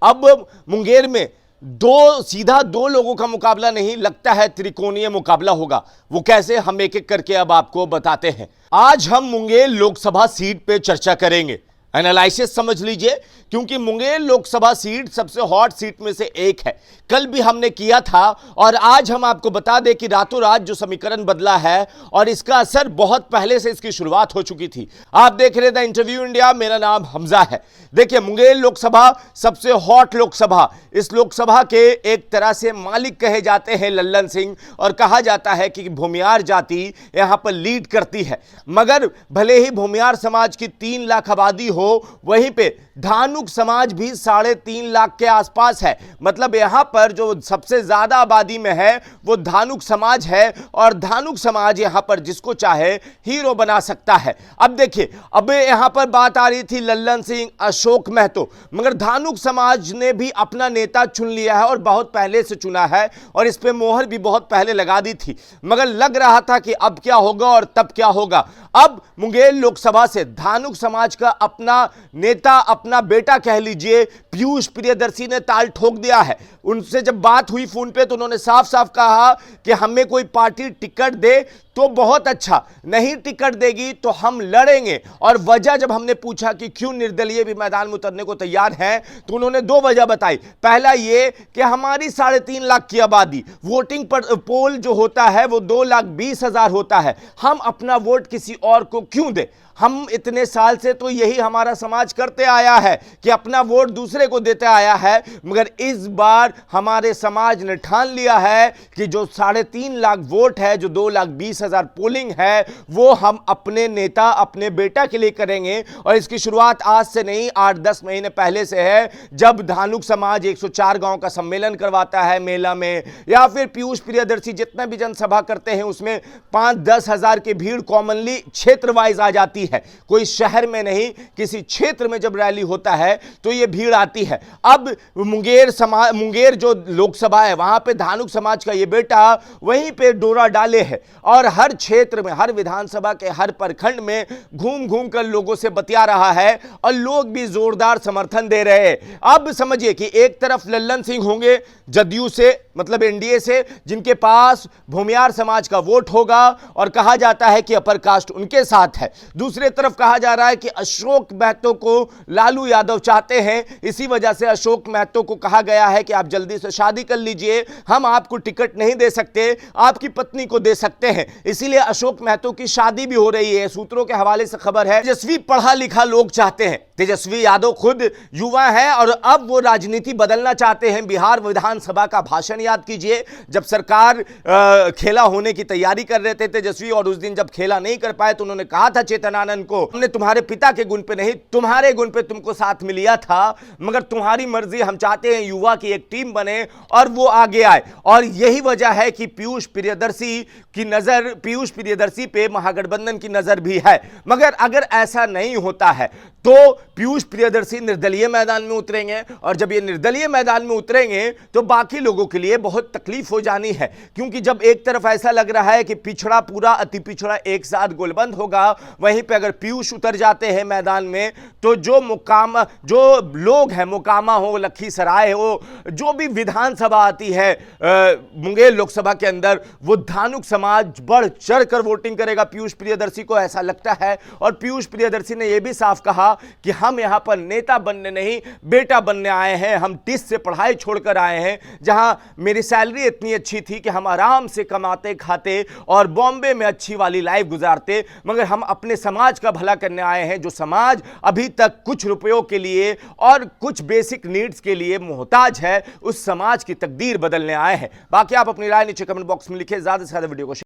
अब मुंगेर में सीधा दो लोगों का मुकाबला नहीं, लगता है त्रिकोणीय मुकाबला होगा। वो कैसे, हम एक एक करके अब आपको बताते हैं। आज हम मुंगेर लोकसभा सीट पे चर्चा करेंगे। एनालिसिस समझ लीजिए, क्योंकि मुंगेर लोकसभा सीट सबसे हॉट सीट में से एक है। कल भी हमने किया था और आज हम आपको बता दें कि रातों रात जो समीकरण बदला है और इसका असर बहुत पहले से इसकी शुरुआत हो चुकी थी। आप देख रहे थे इंटरव्यू इंडिया, मेरा नाम हमजा है। देखिए, मुंगेर लोकसभा सबसे हॉट लोकसभा, इस लोकसभा के एक तरह से मालिक कहे जाते हैं लल्लन सिंह, और कहा जाता है कि भूमियार जाति यहां पर लीड करती है। मगर भले ही भूमियार समाज की 3 लाख आबादी हो, वहीं पे धानुक समाज भी 3.5 लाख के आसपास है। मतलब यहां पर जो सबसे ज्यादा आबादी में है वो धानुक समाज है, और धानुक समाज यहां पर जिसको चाहे हीरो बना सकता है। अब देखिए, अब यहां पर बात आ रही थी लल्लन सिंह, अशोक महतो, मगर धानुक समाज ने भी अपना नेता चुन लिया है और बहुत पहले से चुना है, और इस पे मोहर भी बहुत पहले लगा दी थी। मगर लग रहा था कि अब क्या होगा और तब क्या होगा। अब मुंगेर लोकसभा से धानुक समाज का अपना नेता, अपना बेटा कह लीजिए, पीयूष प्रियदर्शी ने ताल ठोक दिया है। उनसे जब बात हुई फोन पे तो उन्होंने साफ साफ कहा कि हमें कोई पार्टी टिकट दे तो बहुत अच्छा, नहीं टिकट देगी तो हम लड़ेंगे। और वजह जब हमने पूछा कि क्यों निर्दलीय भी मैदान में उतरने को तैयार हैं, तो उन्होंने 2 वजह बताई। पहला ये कि हमारी 3.5 लाख की आबादी, वोटिंग पर पोल जो होता है वो 2,20,000 होता है, हम अपना वोट किसी और को क्यों दे। हम इतने साल से तो यही हमारा समाज करते आया है कि अपना वोट दूसरे को देते आया है, मगर इस बार हमारे समाज ने ठान लिया है कि जो 3.5 लाख वोट है, जो 2,20,000 पोलिंग है, वो हम अपने नेता, अपने बेटा के लिए करेंगे। और इसकी शुरुआत आज से नहीं, 8-10 महीने पहले से है, जब धानुक समाज 104 गांव का सम्मेलन करवाता है मेला में, या फिर पीयूष प्रियदर्शी जितना भी जनसभा करते हैं उसमें 5-10 हजार की भीड़ कॉमनली क्षेत्र वाइज आ जाती है। कोई शहर में नहीं, किसी क्षेत्र में जब रैली होता है तो यह भीड़ आती है। अब मुंगेर जो लोकसभा है, वहां पे धानुक समाज का ये बेटा वहीं पे डोरा डाले है, और हर क्षेत्र में, हर विधानसभा के हर प्रखंड में घूम घूम कर लोगों से बतिया रहा है, और लोग भी जोरदार समर्थन दे रहे हैं। अब समझिए कि एक तरफ लल्लन सिंह होंगे जदयू से, मतलब एनडीए से, जिनके पास भूमियार समाज का वोट होगा, और कहा जाता है कि अपर कास्ट उनके साथ है। दूसरे तरफ कहा जा रहा है कि अशोक महतो को लालू यादव चाहते हैं, इसी वजह से अशोक महतो को कहा गया है कि आप जल्दी से शादी कर लीजिए, हम आपको टिकट नहीं दे सकते, आपकी पत्नी को दे सकते हैं। इसीलिए अशोक महतो की शादी भी हो रही है। सूत्रों के हवाले से खबर है, तेजस्वी पढ़ा लिखा लोग चाहते हैं। तेजस्वी यादव खुद युवा है और अब वो राजनीति बदलना चाहते हैं। बिहार विधानसभा का भाषण याद कीजिए, जब सरकार खेला होने की तैयारी कर रहे थे तेजस्वी, और उस दिन जब खेला नहीं कर पाए तो उन्होंने कहा था चेतनानंद को, हमने तुम्हारे पिता के गुण पे नहीं, तुम्हारे गुण पे तुमको साथ में लिया था, मगर तुम्हारी मर्जी, हम चाहते हैं युवा की एक टीम बने, और वो आगे आए। और यही वजह है कि पीयूष प्रियदर्शी पे महागठबंधन की नजर भी है। मगर अगर ऐसा नहीं होता है तो पीयूष प्रियदर्शी निर्दलीय मैदान में उतरेंगे, और जब ये निर्दलीय मैदान में उतरेंगे तो बाकी लोगों के लिए बहुत तकलीफ हो जानी है। क्योंकि जब एक तरफ ऐसा लग रहा है कि पिछड़ा पूरा अति पिछड़ा एक साथ गोलबंद होगा, वहीं पे अगर पीयूष उतर जाते हैं मैदान में तो जो लोग हैं, मोकामा हो, लखीसराय हो, जो भी विधानसभा आती है मुंगेर लोकसभा के अंदर, वो धानुक समाज बढ़ चढ़ कर वोटिंग करेगा पीयूष प्रियदर्शी को, ऐसा लगता है। और पीयूष प्रियदर्शी ने यह भी साफ कहा कि हम यहां पर नेता बनने नहीं, बेटा बनने आए हैं। हम 30 से पढ़ाई छोड़कर आए हैं, जहां मेरी सैलरी इतनी अच्छी थी कि हम आराम से कमाते खाते और बॉम्बे में अच्छी वाली लाइफ गुजारते, मगर हम अपने समाज का भला करने आए हैं, जो समाज अभी तक कुछ रुपयों के लिए और कुछ बेसिक नीड्स के लिए मोहताज है, उस समाज की तकदीर बदलने आए हैं। बाकी आप अपनी राय नीचे कमेंट बॉक्स में लिखिए। ज्यादा से ज्यादा वीडियो को